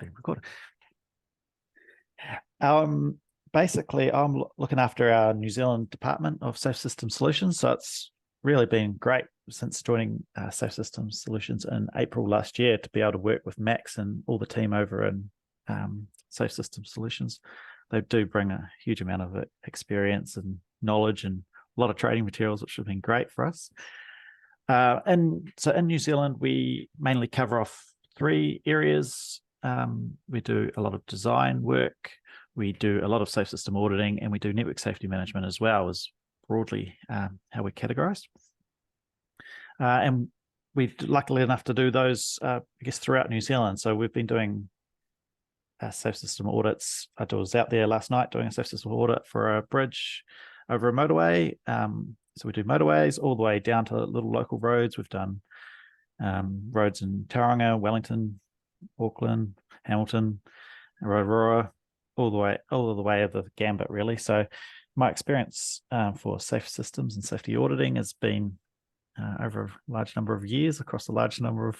being recorded. Basically, I'm looking after our New Zealand Department of Safe System Solutions. So it's really been great since joining Safe System Solutions in April last year to be able to work with Max and all the team over in Safe System Solutions. They do bring a huge amount of experience and knowledge and a lot of training materials, which have been great for us. And so in New Zealand, we mainly cover off 3 areas. We do a lot of design work, we do a lot of safe system auditing, and we do network safety management as well, as broadly how we're categorized. And we're luckily enough to do those, I guess, throughout New Zealand. So we've been doing safe system audits. I was out there last night doing a safe system audit for a bridge over a motorway. So we do motorways all the way down to little local roads. We've done roads in Tauranga, Wellington, Auckland, Hamilton, Rotorua, all the way of the gambit, really. So my experience for safe systems and safety auditing has been over a large number of years across a large number of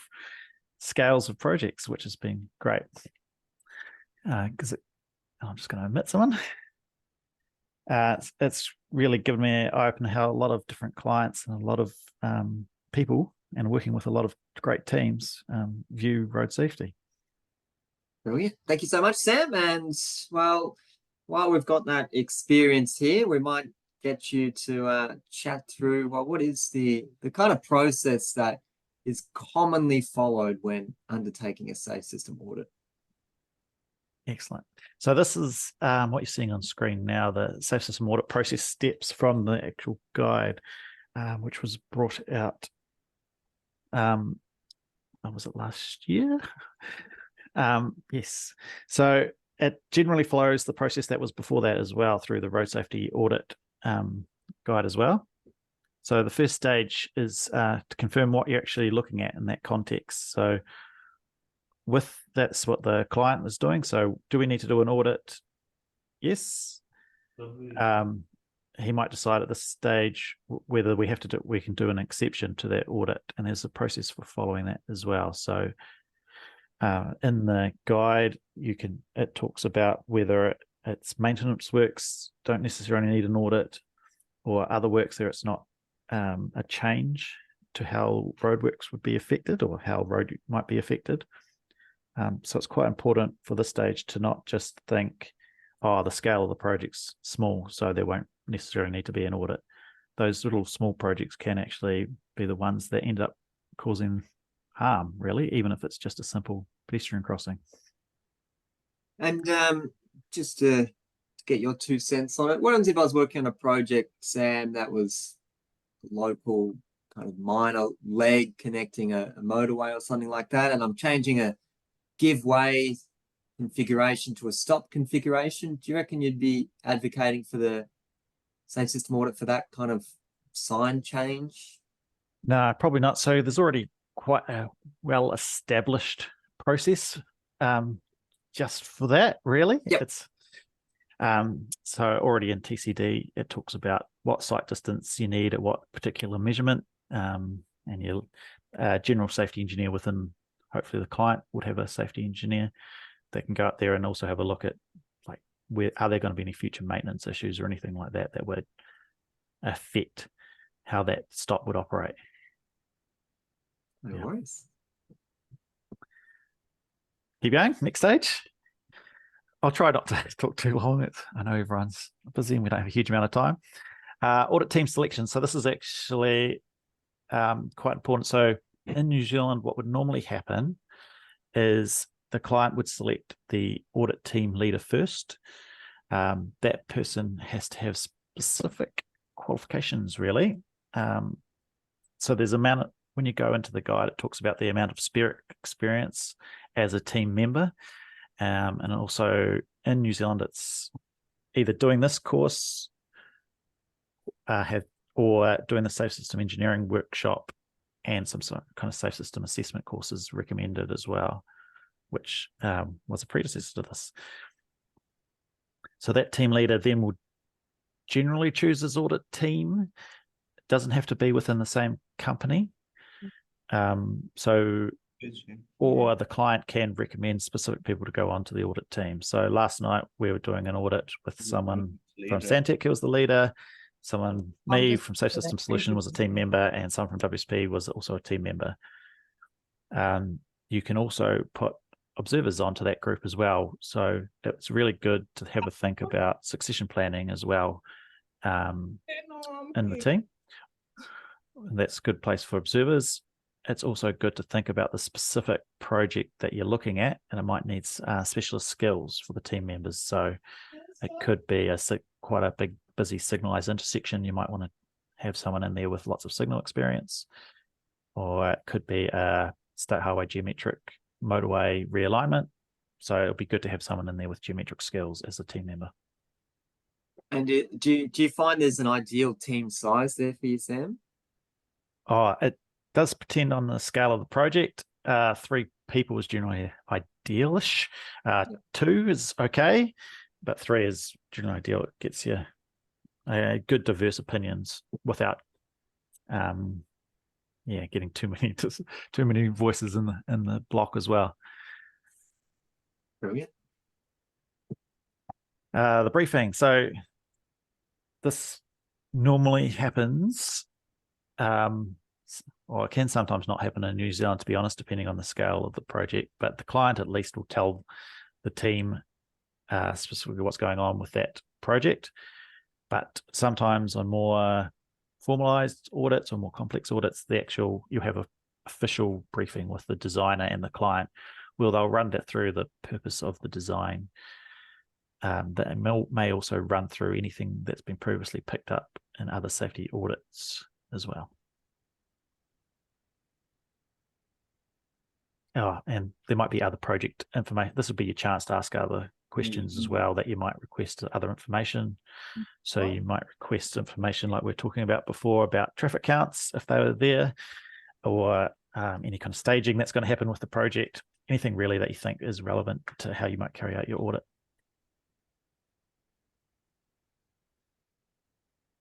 scales of projects, which has been great. Because I'm just going to omit someone. It's really given me an eye opener how a lot of different clients and a lot of people, and working with a lot of great teams, view road safety. Brilliant. Thank you so much, Sam. And well, while we've got that experience here, we might get you to chat through, well, what is the kind of process that is commonly followed when undertaking a safe system audit? Excellent. So this is what you're seeing on screen now, the safe system audit process steps from the actual guide, which was brought out, was it last year? Yes. So it generally follows the process that was before that as well, through the road safety audit guide as well. So the first stage is to confirm what you're actually looking at in that context. So that's what the client is doing. So do we need to do an audit? Yes. He might decide at this stage whether we can do an exception to that audit, and there's a process for following that as well. So in the guide, it talks about whether it's maintenance works don't necessarily need an audit, or other works there it's not a change to how roadworks would be affected or how road might be affected. So it's quite important for this stage to not just think, oh, the scale of the project's small, so there won't necessarily need to be an audit. Those little small projects can actually be the ones that end up causing harm, really, even if it's just a simple pedestrian crossing. And just to get your 2 cents on it, what happens if I was working on a project, Sam, that was local kind of minor leg connecting a motorway or something like that, and I'm changing a give way configuration to a stop configuration? Do you reckon you'd be advocating for the safe system audit for that kind of sign change? No, probably not. So there's already quite a well-established process just for that, really. Yep. It's so already in TCD, it talks about what site distance you need at what particular measurement, and your general safety engineer within, hopefully the client would have a safety engineer that can go up there and also have a look at, like, where are there going to be any future maintenance issues or anything like that that would affect how that stop would operate. No worries. Keep going. Next stage. I'll try not to talk too long. I know everyone's busy and we don't have a huge amount of time. Audit team selection. So this is actually quite important. So in New Zealand, what would normally happen is the client would select the audit team leader first. That person has to have specific qualifications, really. So there's when you go into the guide, it talks about the amount of experience as a team member. And also in New Zealand, it's either doing this course or doing the safe system engineering workshop, and some sort of kind of safe system assessment courses recommended as well, which was a predecessor to this. So that team leader then will generally choose his audit team. It doesn't have to be within the same company. So or the client can recommend specific people to go onto the audit team. So last night we were doing an audit with someone from Santec who was the leader, me from Safe System Solution was a team member, and someone from WSP was also a team member. You can also put observers onto that group as well. So it's really good to have a think about succession planning as well in the team. And that's a good place for observers. It's also good to think about the specific project that you're looking at, and it might need specialist skills for the team members. So it could be quite a big, busy signalized intersection. You might want to have someone in there with lots of signal experience, or it could be a state highway geometric motorway realignment. So it'll be good to have someone in there with geometric skills as a team member. And do you find there's an ideal team size there for you, Sam? Oh, it does depend on the scale of the project. 3 people is generally idealish. 2 is okay, but 3 is generally ideal. It gets you good diverse opinions without getting too many voices in the block as well. Brilliant. The briefing. So this normally happens, or it can sometimes not happen in New Zealand, to be honest, depending on the scale of the project. But the client at least will tell the team specifically what's going on with that project. But sometimes on more formalized audits or more complex audits, you have an official briefing with the designer and the client, where they'll run that through the purpose of the design. That may also run through anything that's been previously picked up in other safety audits as well. Oh, and there might be other project information. This would be your chance to ask other questions as well that you might request other information. So you might request information like we were talking about before about traffic counts if they were there, or any kind of staging that's going to happen with the project, anything really that you think is relevant to how you might carry out your audit.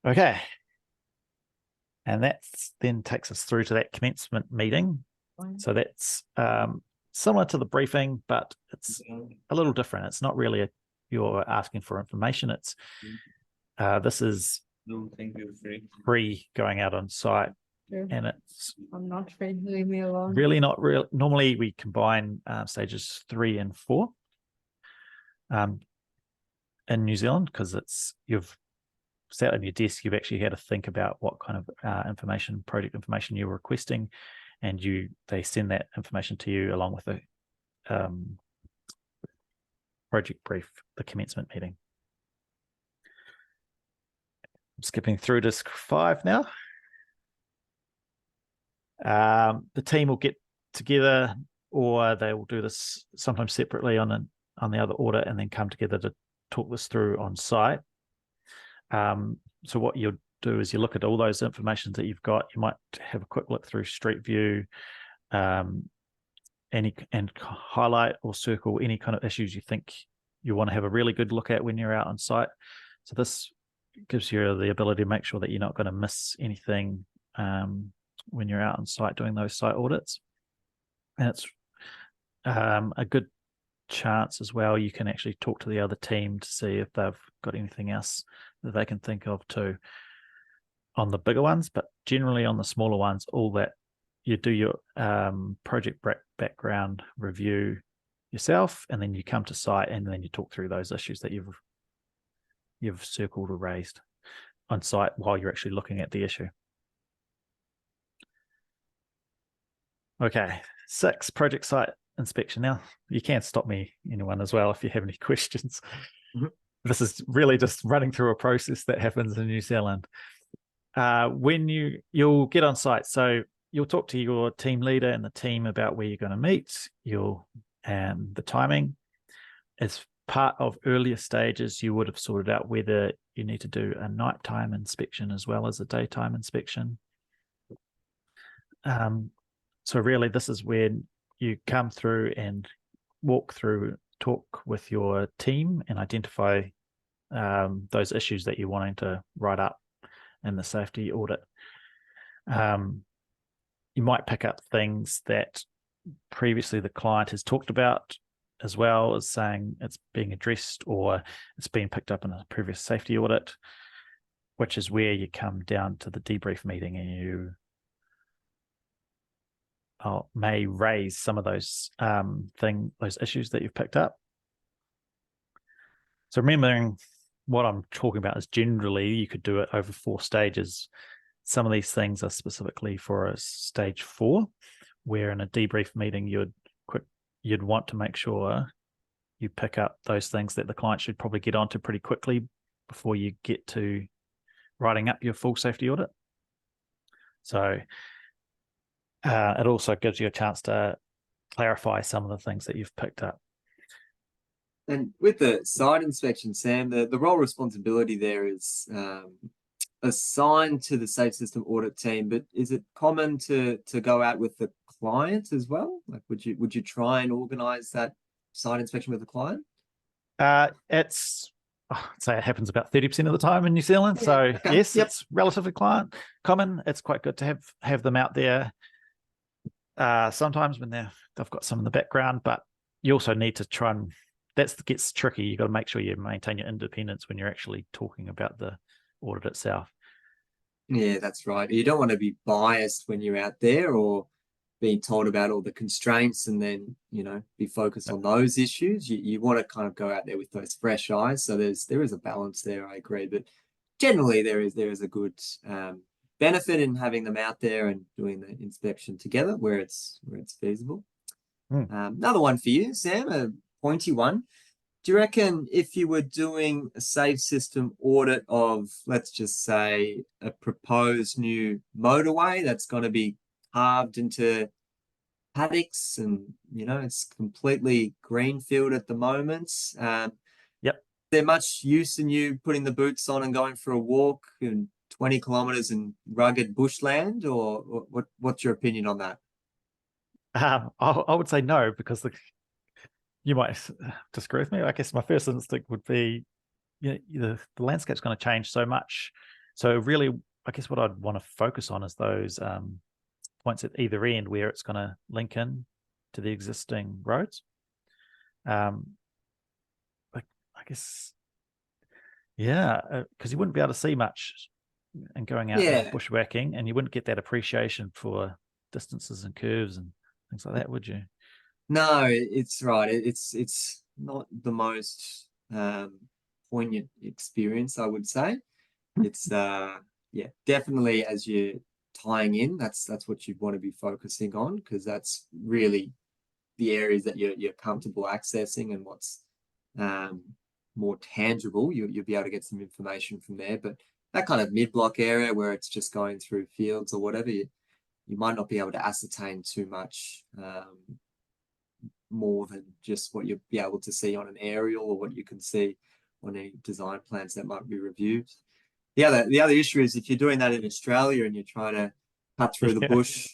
Okay. And that then takes us through to that commencement meeting. So that's similar to the briefing, but it's a little different. It's not really you're asking for information. It's this is free going out on site, and it's I'm not free. Leave me alone. really not real. Normally we combine stages 3 and 4 in New Zealand, because you've sat on your desk, you've actually had to think about what kind of project information you're requesting, and they send that information to you along with the project brief, the commencement meeting. I'm skipping through disc 5 now. The team will get together, or they will do this sometimes separately on the other audit, and then come together to talk this through on site. So what you'll do is you look at all those information that you've got. You might have a quick look through Street View, and highlight or circle any kind of issues you think you want to have a really good look at when you're out on site. So this gives you the ability to make sure that you're not going to miss anything when you're out on site doing those site audits. And it's a good chance as well. You can actually talk to the other team to see if they've got anything else that they can think of too on the bigger ones. But generally on the smaller ones, all that you do your project background review yourself, and then you come to site, and then you talk through those issues that you've circled or raised on site while you're actually looking at the issue. Okay, 6, project site inspection. Now, you can stop me, anyone as well, if you have any questions. Mm-hmm. This is really just running through a process that happens in New Zealand. When you'll get on site, so you'll talk to your team leader and the team about where you're going to meet, and the timing. As part of earlier stages, you would have sorted out whether you need to do a nighttime inspection as well as a daytime inspection. So really, this is when you come through and walk through, talk with your team, and identify those issues that you're wanting to write up in the safety audit. You might pick up things that previously the client has talked about, as well as saying it's being addressed or it's been picked up in a previous safety audit, which is where you come down to the debrief meeting and you may raise some of those those issues that you've picked up. So remembering what I'm talking about is generally you could do it over 4 stages. Some of these things are specifically for a stage 4, where in a debrief meeting you'd want to make sure you pick up those things that the client should probably get onto pretty quickly before you get to writing up your full safety audit. So it also gives you a chance to clarify some of the things that you've picked up. And with the site inspection, Sam, the role responsibility there is assigned to the safe system audit team, but is it common to go out with the client as well? Like, would you try and organize that site inspection with the client? I'd say it happens about 30% of the time in New Zealand. Yeah. So Okay. yes, Yep. it's relatively common. It's quite good to have them out there sometimes when they've got some in the background, but you also need to try and that gets tricky. You've got to make sure you maintain your independence when you're actually talking about the audit itself. Yeah, that's right. You don't want to be biased when you're out there or being told about all the constraints and then, be focused on those issues. You want to kind of go out there with those fresh eyes. So there is a balance there, I agree. But generally there is a good benefit in having them out there and doing the inspection together where it's feasible. Another one for you, Sam, a pointy one. Do you reckon if you were doing a safe system audit of, let's just say, a proposed new motorway that's going to be carved into paddocks and, it's completely greenfield at the moment. Yep. There much use in you putting the boots on and going for a walk in 20 kilometers in rugged bushland, or what's your opinion on that? I would say no, because you might disagree with me. I guess my first instinct would be, the landscape's going to change so much. So really, I guess what I'd want to focus on is those points at either end where it's going to link in to the existing roads. I guess, yeah, because you wouldn't be able to see much and going out and bushwhacking, and you wouldn't get that appreciation for distances and curves and things like that, would you? No, it's right. It's not the most poignant experience, I would say. It's definitely as you're tying in, that's what you'd want to be focusing on, because that's really the areas that you're comfortable accessing and what's more tangible. You'll be able to get some information from there. But that kind of mid-block area where it's just going through fields or whatever, you might not be able to ascertain too much more than just what you'll be able to see on an aerial or what you can see on any design plans that might be reviewed. The other issue is if you're doing that in Australia and you're trying to cut through the bush,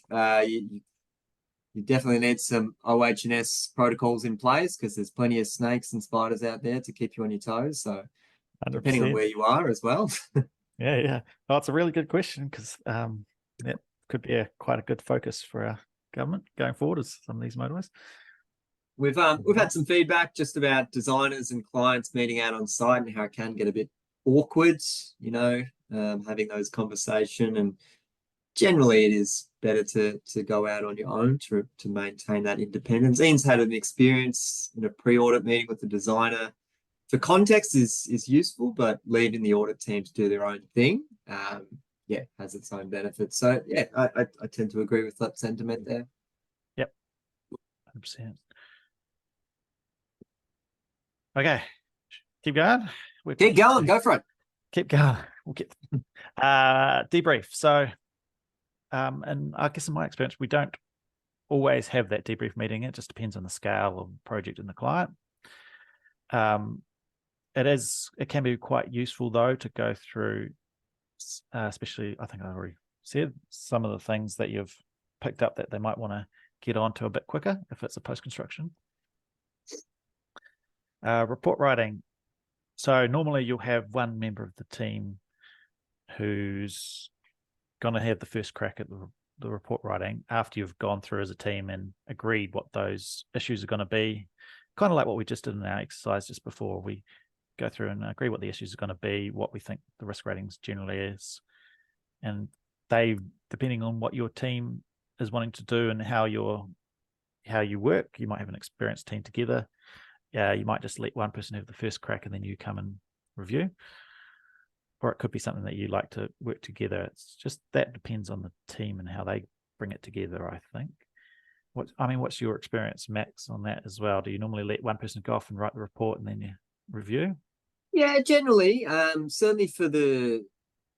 you definitely need some OH&S protocols in place, because there's plenty of snakes and spiders out there to keep you on your toes. So 100%. Depending on where you are as well. Yeah. Oh, it's a really good question, because that could be quite a good focus for our government going forward, as some of these motorways. We've had some feedback just about designers and clients meeting out on site and how it can get a bit awkward, having those conversations, and generally it is better to go out on your own to maintain that independence. Ian's had an experience in a pre-audit meeting with the designer. For context is useful, but leaving the audit team to do their own thing, has its own benefits. So I tend to agree with that sentiment there. Yep, 100%. Okay, keep going. Keep going, go for it. Keep going. We'll get debrief. So, and I guess in my experience, we don't always have that debrief meeting. It just depends on the scale of the project and the client. It can be quite useful though to go through, especially I think I already said some of the things that you've picked up that they might want to get onto a bit quicker if it's a post-construction. Report writing. So normally you'll have one member of the team who's going to have the first crack at the the report writing after you've gone through as a team and agreed what those issues are going to be, kind of like what we just did in our exercise just before. We go through and agree what the issues are going to be, what we think the risk ratings generally is, and they, depending on what your team is wanting to do and how you work, you might have an experienced team together. You might just let one person have the first crack and then you come and review. Or it could be something that you like to work together. It's just that depends on the team and how they bring it together, I think. What's your experience, Max, on that as well? Do you normally let one person go off and write the report and then you review? Yeah, generally, certainly for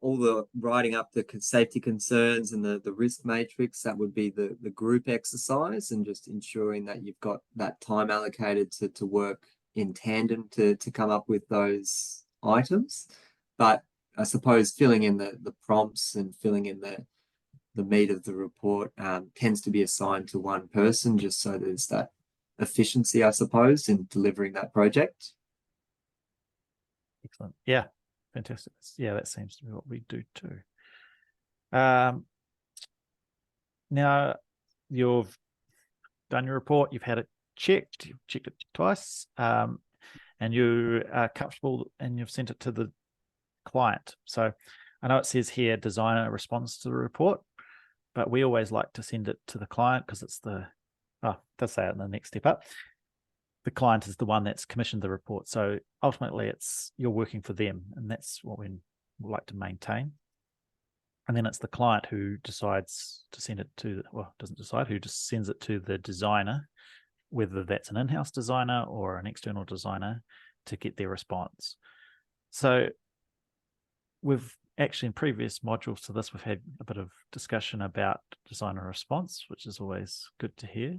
all the writing up the safety concerns and the risk matrix, that would be the group exercise, and just ensuring that you've got that time allocated to work in tandem to come up with those items. But I suppose filling in the prompts and filling in the meat of the report tends to be assigned to one person, just so there's that efficiency, I suppose, in delivering that project. Excellent. Yeah, fantastic. Yeah, that seems to be what we do too. Now you've done your report, you've had it checked, you've checked it twice, and you are comfortable and you've sent it to the client. So I know it says here designer responds to the report, but we always like to send it to the client because it's it does say it in the next step up. The client is the one that's commissioned the report. So ultimately you're working for them, and that's what we like to maintain. And then it's the client who decides to send it to, doesn't decide, who just sends it to the designer, whether that's an in-house designer or an external designer, to get their response. So we've actually, in previous modules to this, we've had a bit of discussion about designer response, which is always good to hear.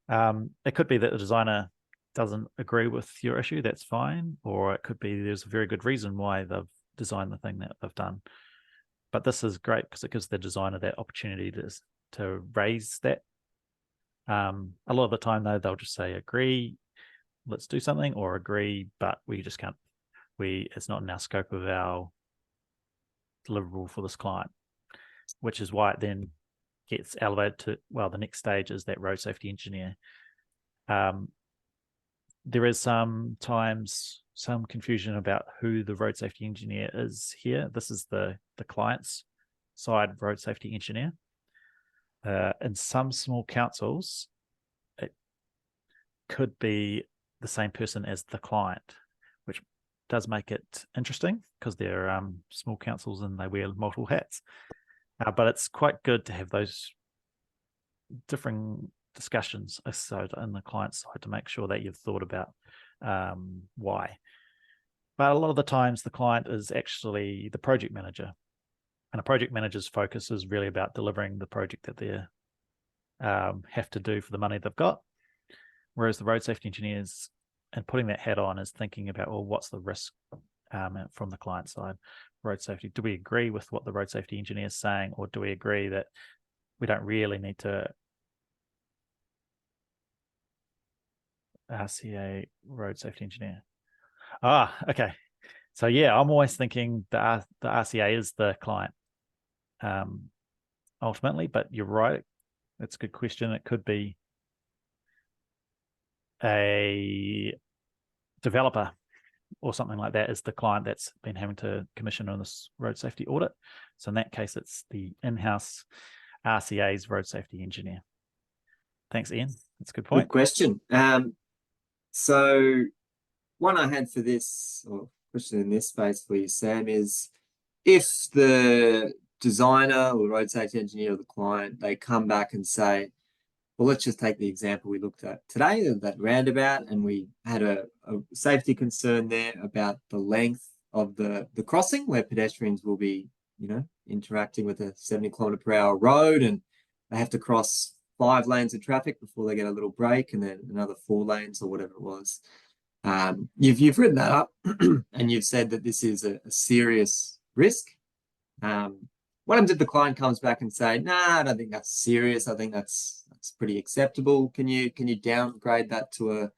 It could be that the designer doesn't agree with your issue, that's fine. Or it could be there's a very good reason why they've designed the thing that they've done. But this is great because it gives the designer that opportunity to raise that. A lot of the time, though, they'll just say, agree, let's do something, or agree, but we just can't, it's not in our scope of our deliverable for this client, which is why it then gets elevated to, the next stage is that road safety engineer. There is sometimes some confusion about who the road safety engineer is here. This is the client's side road safety engineer. In some small councils, it could be the same person as the client, which does make it interesting because they're small councils and they wear multiple hats. But it's quite good to have those different discussions on the client side to make sure that you've thought about why. But a lot of the times the client is actually the project manager, and a project manager's focus is really about delivering the project that they have to do for the money they've got, whereas the road safety engineers, and putting that hat on, is thinking about, what's the risk from the client side? Road safety, do we agree with what the road safety engineer is saying, or do we agree that we don't really need to RCA road safety engineer? Okay. So yeah, I'm always thinking the RCA is the client ultimately, but you're right. That's a good question. It could be a developer or something like that is the client that's been having to commission on this road safety audit. So in that case, it's the in-house RCA's road safety engineer. Thanks, Ian. That's a good point. Good question. So one I had for this, or question in this space for you, Sam, is if the designer or road safety engineer or the client, they come back and say, well, let's just take the example we looked at today, that roundabout, and we had a safety concern there about the length of the crossing where pedestrians will be, interacting with a 70-kilometre-per-hour road, and they have to cross 5 lanes of traffic before they get a little break, and then another 4 lanes or whatever it was. You've written that up and you've said that this is a serious risk. What happens if the client comes back and say, nah, I don't think that's serious, I think that's pretty acceptable? Can you downgrade that to a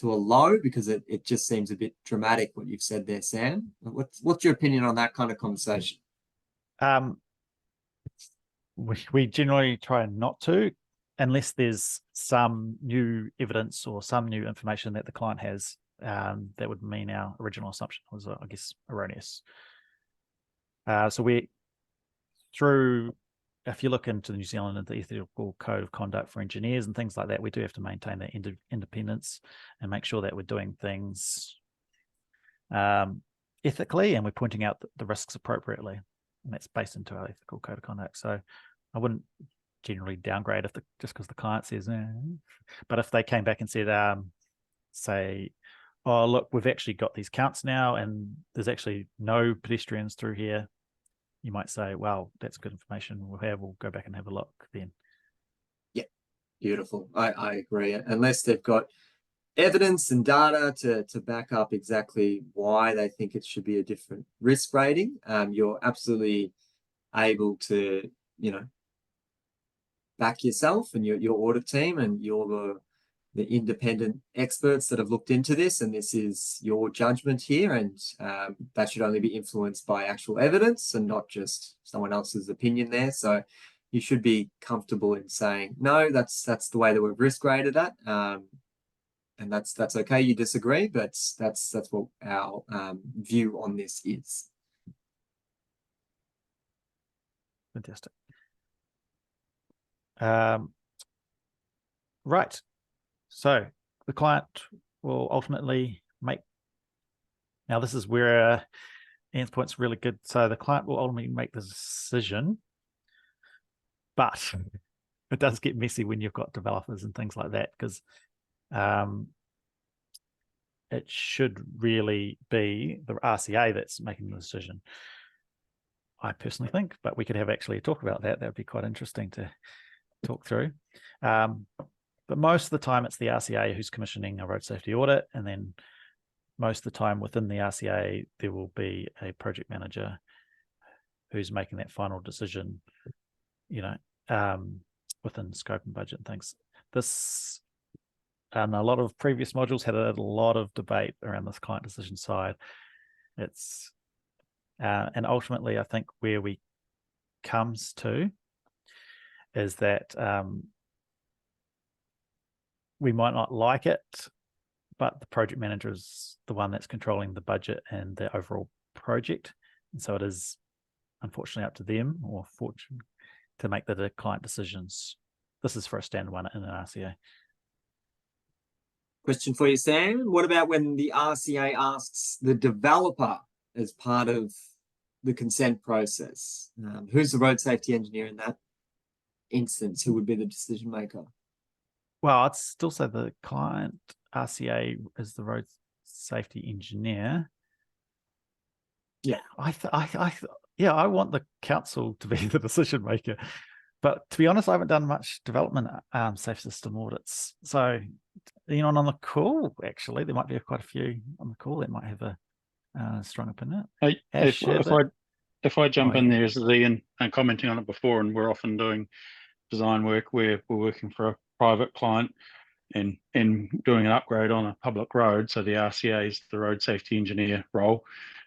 low, because it just seems a bit dramatic what you've said there, Sam? What's your opinion on that kind of conversation? we generally try not to, unless there's some new evidence or some new information that the client has that would mean our original assumption was, I guess, erroneous. So we, through, if you look into New Zealand and the ethical code of conduct for engineers and things like that, we do have to maintain that independence and make sure that we're doing things ethically, and we're pointing out the risks appropriately, and that's based into our ethical code of conduct. So I wouldn't generally downgrade if just because the client says, but if they came back and said, say, oh, look, we've actually got these counts now, and there's actually no pedestrians through here, you might say, well, that's good information. We'll go back and have a look then. Yeah, beautiful. I agree. Unless they've got evidence and data to back up exactly why they think it should be a different risk rating, you're absolutely able to, back yourself and your audit team, and you're the independent experts that have looked into this, and this is your judgment here, and that should only be influenced by actual evidence and not just someone else's opinion there. So you should be comfortable in saying, no, that's the way that we've risk rated that, and that's okay. You disagree, but that's what our view on this is. Fantastic. Right. So the client will ultimately make, now this is where Ian's point's really good. So the client will ultimately make the decision, but it does get messy when you've got developers and things like that, because it should really be the RCA that's making the decision, I personally think, but we could have actually a talk about that. That would be quite interesting to talk through. But most of the time it's the RCA who's commissioning a road safety audit, and then most of the time within the RCA there will be a project manager who's making that final decision, within scope and budget and things. This, and a lot of previous modules had a lot of debate around this client decision side. It's and ultimately I think where we comes to is that we might not like it, but the project manager is the one that's controlling the budget and the overall project. And so it is unfortunately up to them, or fortunate, to make the client decisions. This is for a standard one in an RCA. Question for you, Sam. What about when the RCA asks the developer as part of the consent process? Who's the road safety engineer in that instance? Who would be the decision maker? Well, I'd still say the client RCA is the road safety engineer. Yeah, I want the council to be the decision maker, but to be honest, I haven't done much development safe system audits. So, on the call, actually, there might be quite a few on the call that might have a strong opinion. If I jump in there as Ian and commenting on it before, and we're often doing design work where we're working for a private client and doing an upgrade on a public road. So the RCA is the road safety engineer role.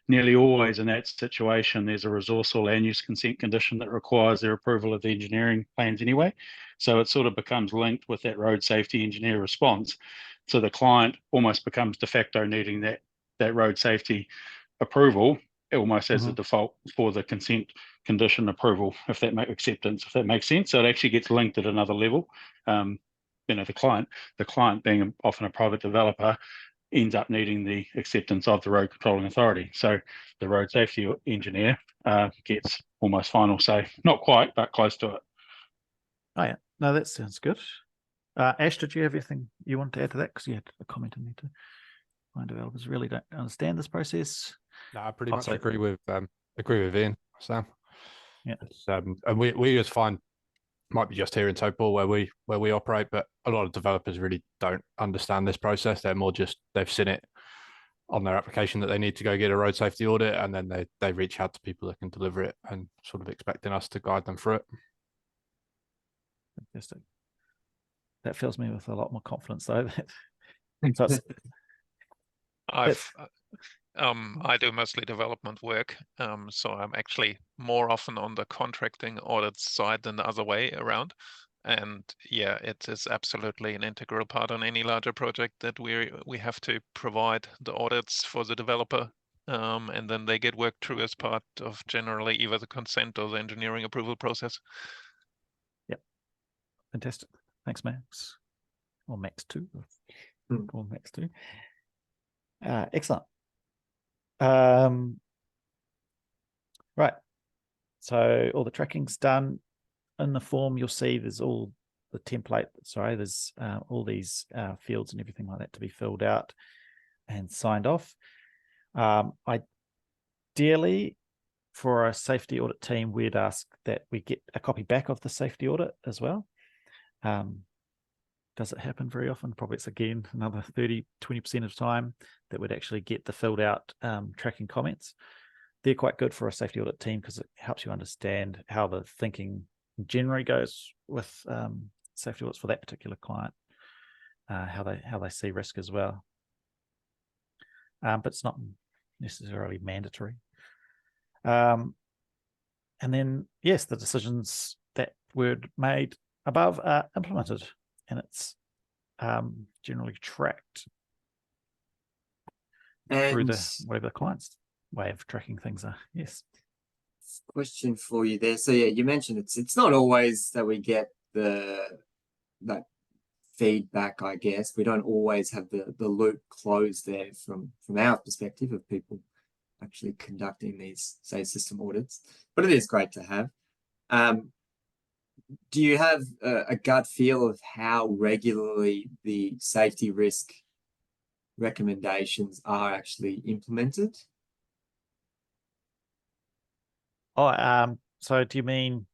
Nearly always in that situation, there's a resource or land use consent condition that requires their approval of the engineering plans anyway. So it sort of becomes linked with that road safety engineer response. So the client almost becomes de facto needing that road safety approval almost as a default for the consent condition approval, if that makes sense. So it actually gets linked at another level. The client being often a private developer ends up needing the acceptance of the road controlling authority. So the road safety engineer gets almost final say, not quite, but close to it. Oh yeah, no, that sounds good. Ash, did you have anything you want to add to that? Because you had a comment in there too. My developers really don't understand this process. No, I pretty much agree with Ian, Sam. Yeah, and we just find, might be just here in Topol where we operate, but a lot of developers really don't understand this process. They're more just, they've seen it on their application that they need to go get a road safety audit, and then they reach out to people that can deliver it and sort of expecting us to guide them through it. Fantastic. That fills me with a lot more confidence though. So I do mostly development work, so I'm actually more often on the contracting audit side than the other way around. And yeah, it is absolutely an integral part on any larger project that we have to provide the audits for the developer, and then they get worked through as part of generally either the consent or the engineering approval process. Fantastic. Thanks, Max. Or Max 2. Hmm. Or Max 2. Excellent. Right. So all the tracking's done. In the form, you'll see there's all the template. Sorry, there's all these fields and everything like that to be filled out and signed off. Ideally, for a safety audit team, we'd ask that we get a copy back of the safety audit as well. Does it happen very often? Probably it's again another 30-20% of the time that we'd actually get the filled out tracking comments. They're quite good for a safety audit team because it helps you understand how the thinking generally goes with safety audits for that particular client, how they see risk as well. But it's not necessarily mandatory. And then, yes, the decisions that were made above are implemented, and it's generally tracked through And whatever the client's way of tracking things are. Yes. question for you there. So yeah, you mentioned it's not always that we get that feedback, I guess. We don't always have the loop closed there from our perspective of people actually conducting these, say, system audits, but it is great to have. Do you have a gut feel of how regularly the safety risk recommendations are actually implemented? Oh, so do you mean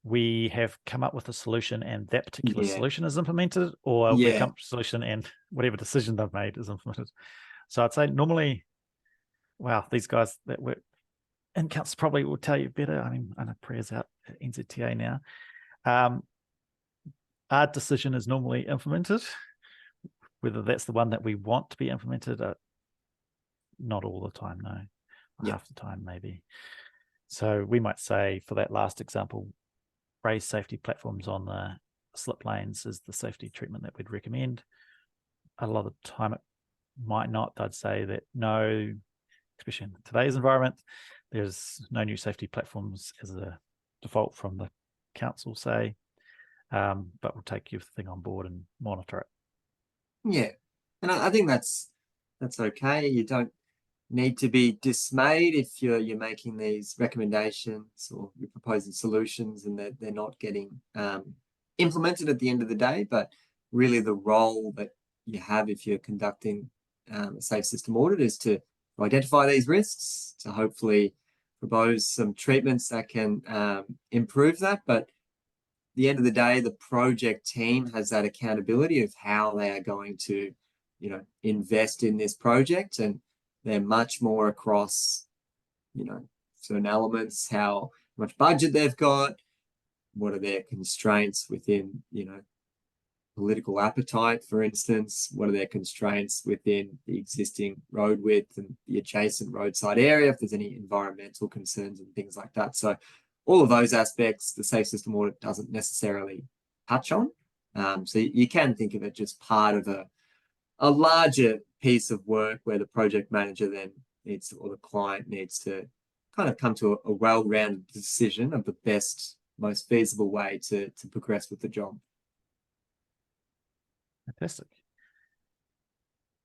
we have come up with a solution and that particular Yeah. solution is implemented, or we Yeah. come up with a solution and whatever decision they've made is implemented? So I'd say normally, wow, these guys that work in council probably will tell you better. I mean, I know Priya's out at NZTA now. Our decision is normally implemented, whether that's the one that we want to be implemented, not all the time, no. Yeah. Half the time, maybe. So we might say, for that last example, raised safety platforms on the slip lanes is the safety treatment that we'd recommend. A lot of the time it might not. I'd say that no, especially in today's environment, there's no new safety platforms as a default from the council, say, but we'll take everything on board and monitor it. Yeah, and I think that's okay. You don't need to be dismayed if you're making these recommendations or you're proposing solutions and they're not getting implemented at the end of the day. But really, the role that you have if you're conducting a safe system audit is to identify these risks, to hopefully propose some treatments that can improve that. But at the end of the day, the project team has that accountability of how they are going to, invest in this project, and they're much more across, certain elements, how much budget they've got, what are their constraints within, political appetite, for instance, what are their constraints within the existing road width and the adjacent roadside area, if there's any environmental concerns and things like that. So all of those aspects, the safe system audit doesn't necessarily touch on. So you can think of it just part of a larger piece of work where the project manager then needs to, or the client needs to kind of come to a well-rounded decision of the best, most feasible way to progress with the job. Fantastic.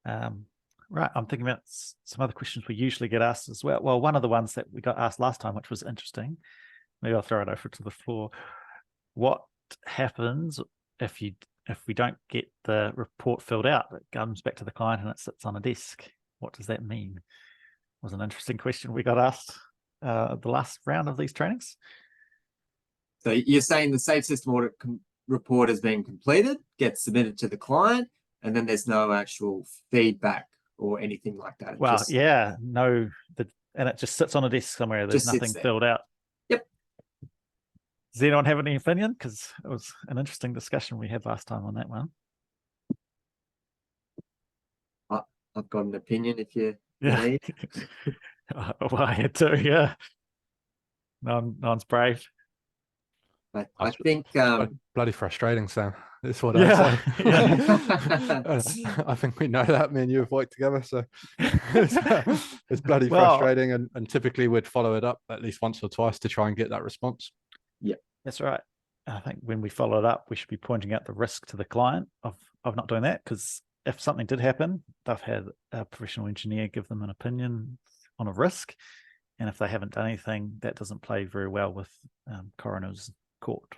Right, I'm thinking about some other questions we usually get asked as well. Well, one of the ones that we got asked last time, which was interesting, maybe I'll throw it over to the floor. What happens if we don't get the report filled out? It comes back to the client and it sits on a desk. What does that mean? Was an interesting question we got asked the last round of these trainings. So you're saying the safe system audit report has been completed, gets submitted to the client, and then there's no actual feedback or anything like that. Well, yeah, no, and it just sits on a desk somewhere. There's nothing filled out. Yep. Does anyone have any opinion? Because it was an interesting discussion we had last time on that one. I've got an opinion if you Yeah. me. Well, I had to, yeah. No one's brave. But I That's think bloody frustrating, Sam. That's what Yeah, I'd say. yeah. I think we know that. Me and you have worked together, so it's bloody Well, frustrating. And typically we'd follow it up at least once or twice to try and get that response. that's right. I think when we follow it up, we should be pointing out the risk to the client of not doing that, because if something did happen, they've had a professional engineer give them an opinion on a risk, and if they haven't done anything, that doesn't play very well with coroner's court.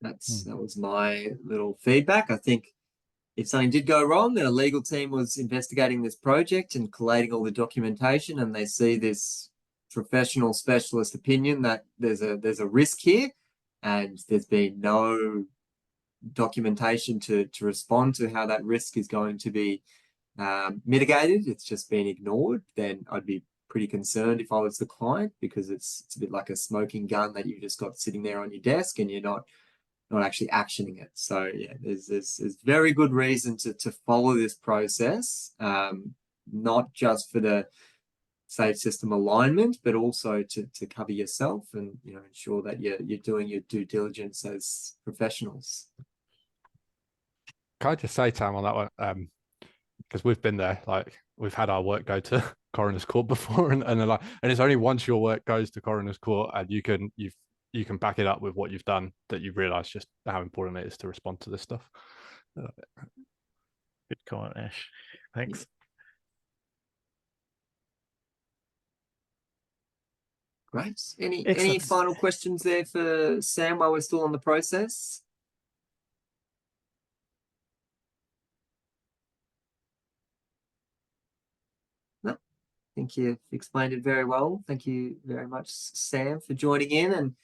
That was my little feedback. I think if something did go wrong and a legal team was investigating this project and collating all the documentation, and they see this professional specialist opinion that there's a risk here, and there's been no documentation to respond to how that risk is going to be mitigated, it's just been ignored, then I'd be pretty concerned if I was the client, because it's a bit like a smoking gun that you just got sitting there on your desk and you're not actually actioning it. So yeah, there's very good reason to follow this process, not just for the safe system alignment, but also to cover yourself and ensure that you're doing your due diligence as professionals. Can I just say, Tam, on that one, because we've been there, like we've had our work go to coroner's court before, and they're like, and it's only once your work goes to coroner's court and you can back it up with what you've done that you realise just how important it is to respond to this stuff. Good comment, Ash. Thanks. Great. Any Excellent. final questions there for Sam while we're still on the process? No, I think you've explained it very well. Thank you very much, Sam, for joining in and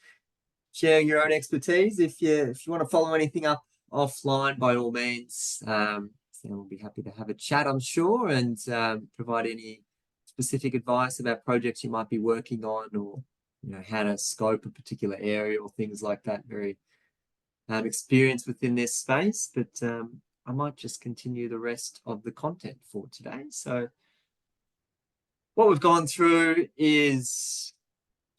sharing your own expertise. If you want to follow anything up offline, by all means, Sam will be happy to have a chat, I'm sure, and provide any specific advice about projects you might be working on, or how to scope a particular area or things like that. Very experienced within this space, but I might just continue the rest of the content for today. So what we've gone through is,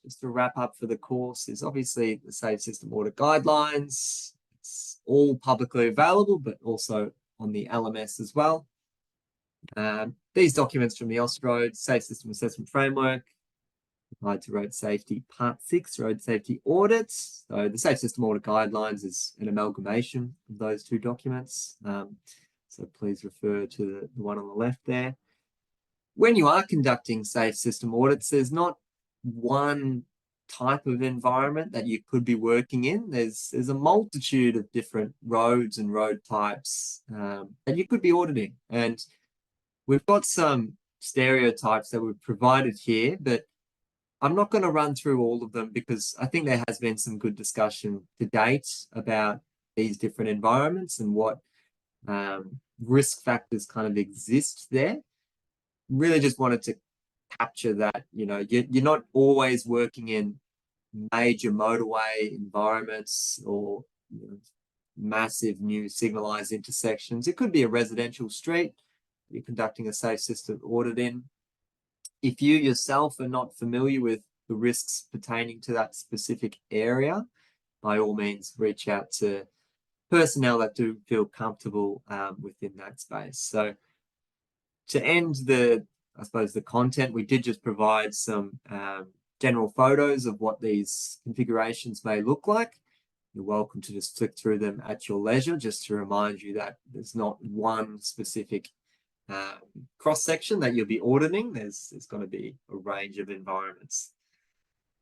just to wrap up for the course, is obviously the Safe System Audit Guidelines. It's all publicly available, but also on the LMS as well. These documents from the Austroad Safe System Assessment Framework, Guide to Road Safety Part 6, Road Safety Audits. So the Safe System Audit Guidelines is an amalgamation of those two documents. So please refer to the one on the left there. When you are conducting safe system audits, there's not one type of environment that you could be working in. There's a multitude of different roads and road types that you could be auditing. And we've got some stereotypes that we've provided here, but I'm not going to run through all of them, because I think there has been some good discussion to date about these different environments and what risk factors kind of exist there. Really just wanted to capture that, you're not always working in major motorway environments or massive new signalized intersections. It could be a residential street you're conducting a safe system audit in. If you yourself are not familiar with the risks pertaining to that specific area, by all means reach out to personnel that do feel comfortable within that space. So to end I suppose the content, we did just provide some general photos of what these configurations may look like. You're welcome to just flick through them at your leisure, just to remind you that there's not one specific cross-section that you'll be auditing. There's going to be a range of environments.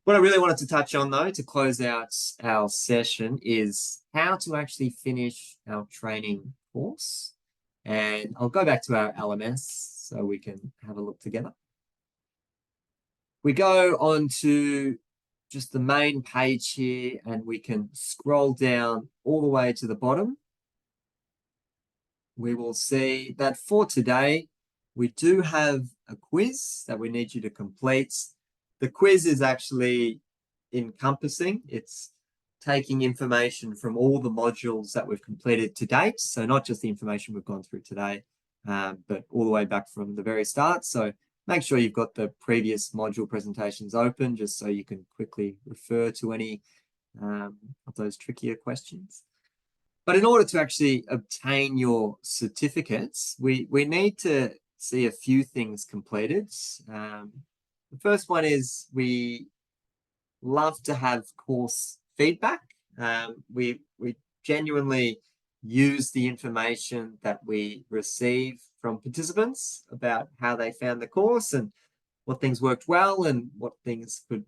What I really wanted to touch on, though, to close out our session, is how to actually finish our training course. And I'll go back to our LMS so we can have a look together. We go on to just the main page here, and we can scroll down all the way to the bottom. We will see that for today, we do have a quiz that we need you to complete. The quiz is actually encompassing. It's taking information from all the modules that we've completed to date. So not just the information we've gone through today, but all the way back from the very start. So make sure you've got the previous module presentations open just so you can quickly refer to any of those trickier questions. But in order to actually obtain your certificates, we need to see a few things completed. The first one is we love to have course feedback. We genuinely use the information that we receive from participants about how they found the course and what things worked well and what things could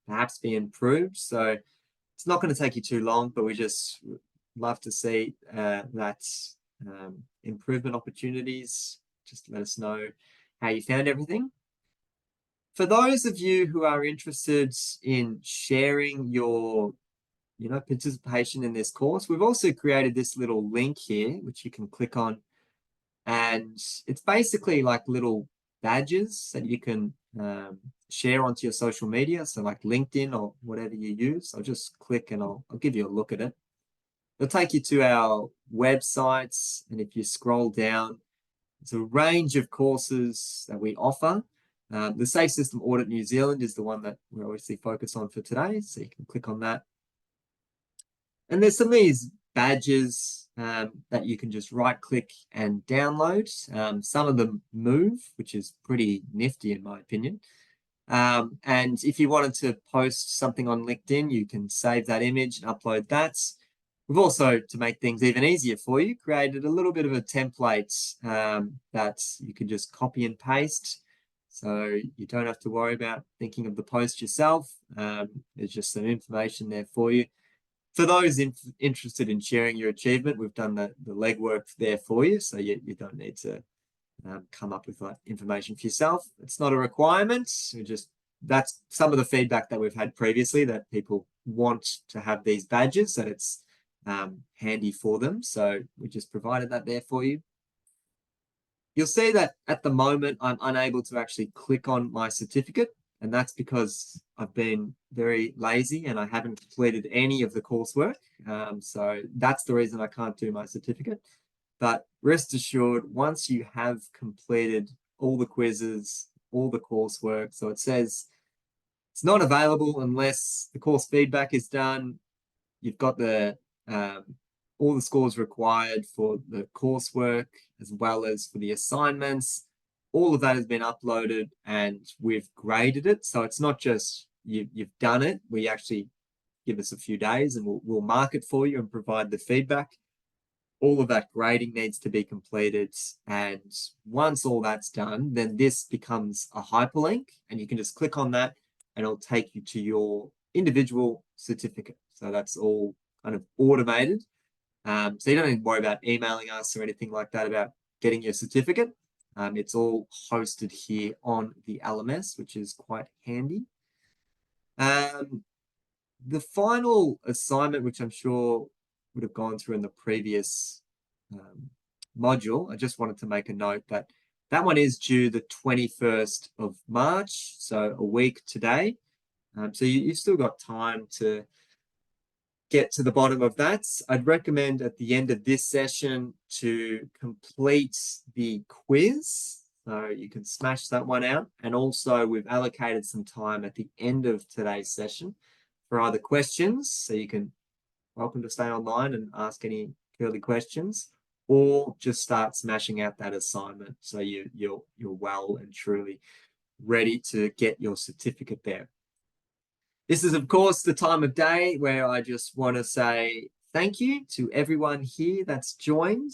perhaps be improved. So it's not going to take you too long, but we just love to see that improvement opportunities. Just let us know how you found everything. For those of you who are interested in sharing your participation in this course, we've also created this little link here, which you can click on. And it's basically like little badges that you can share onto your social media. So like LinkedIn or whatever you use. I'll just click and I'll give you a look at it. It'll take you to our websites. And if you scroll down, it's a range of courses that we offer. The Safe System Audit New Zealand is the one that we're obviously focused on for today. So you can click on that. And there's some of these badges that you can just right click and download. Some of them move, which is pretty nifty in my opinion. And if you wanted to post something on LinkedIn, you can save that image and upload that. We've also, to make things even easier for you, created a little bit of a template that you can just copy and paste. So you don't have to worry about thinking of the post yourself. There's just some information there for you. For those interested in sharing your achievement, we've done the legwork there for you. So you don't need to come up with that information for yourself. It's not a requirement. That's some of the feedback that we've had previously, that people want to have these badges, that it's handy for them. So we just provided that there for you. You'll see that at the moment, I'm unable to actually click on my certificate. And that's because I've been very lazy and I haven't completed any of the coursework. So that's the reason I can't do my certificate. But rest assured, once you have completed all the quizzes, all the coursework, so it says it's not available unless the course feedback is done. You've got the all the scores required for the coursework as well as for the assignments. All of that has been uploaded and we've graded it. So it's not just you've done it. We actually give us a few days and we'll mark it for you and provide the feedback. All of that grading needs to be completed. And once all that's done, then this becomes a hyperlink and you can just click on that and it'll take you to your individual certificate. So that's all kind of automated. So you don't need to worry about emailing us or anything like that about getting your certificate. It's all hosted here on the LMS, which is quite handy. The final assignment, which I'm sure would have gone through in the previous module, I just wanted to make a note that that one is due the 21st of March, so a week today. So you've still got time to get to the bottom of that. I'd recommend at the end of this session to complete the quiz. So you can smash that one out. And also we've allocated some time at the end of today's session for other questions. So you can welcome to stay online and ask any curly questions or just start smashing out that assignment. So you're well and truly ready to get your certificate there. This is, of course, the time of day where I just want to say thank you to everyone here that's joined.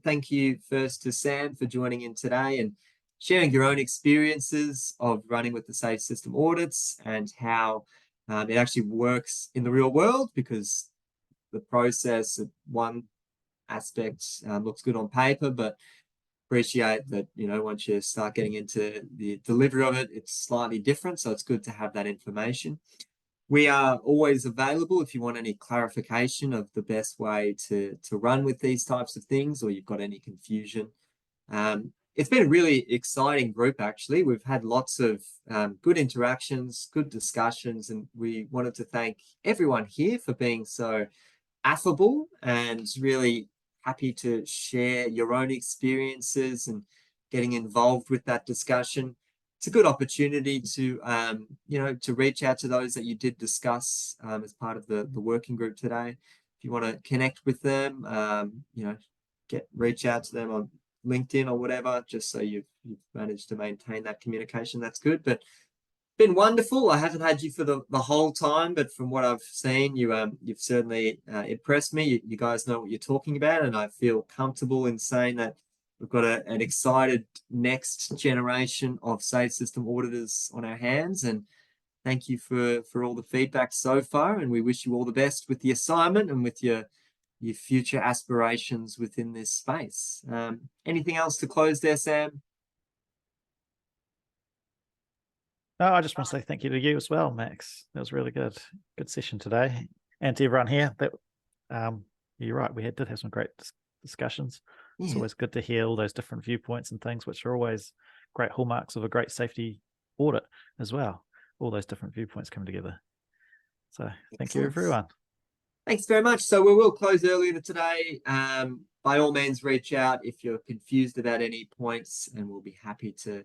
Thank you first to Sam for joining in today and sharing your own experiences of running with the Safe System audits and how it actually works in the real world, because the process at one aspect looks good on paper, but appreciate that, once you start getting into the delivery of it, it's slightly different. So it's good to have that information. We are always available if you want any clarification of the best way to run with these types of things, or you've got any confusion. It's been a really exciting group, actually. We've had lots of good interactions, good discussions, and we wanted to thank everyone here for being so affable and really happy to share your own experiences and getting involved with that discussion. It's a good opportunity to, you know, to reach out to those that you did discuss as part of the working group today. If you want to connect with them, you know, reach out to them on LinkedIn or whatever, just so you've managed to maintain that communication. That's good. But been wonderful. I haven't had you for the whole time, but from what I've seen, you've certainly impressed me. You guys know what you're talking about, and I feel comfortable in saying that we've got an excited next generation of safe system auditors on our hands. And thank you for all the feedback so far, and we wish you all the best with the assignment and with your future aspirations within this space. Anything else to close there, Sam? No, I just want to say thank you to you as well, Max. That was really good. Good session today. And to everyone here, that you're right, we did have some great discussions. It's always good to hear all those different viewpoints and things, which are always great hallmarks of a great safety audit as well. All those different viewpoints coming together. So thank you, everyone. Thanks very much. So we will close earlier today. By all means, reach out if you're confused about any points, and we'll be happy to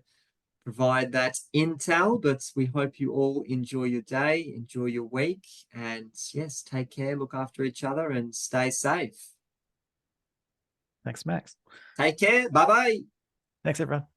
provide that intel. But we hope you all enjoy your day, enjoy your week, and yes, take care, look after each other, and stay safe. Thanks, Max. Take care. Bye-bye. Thanks, everyone.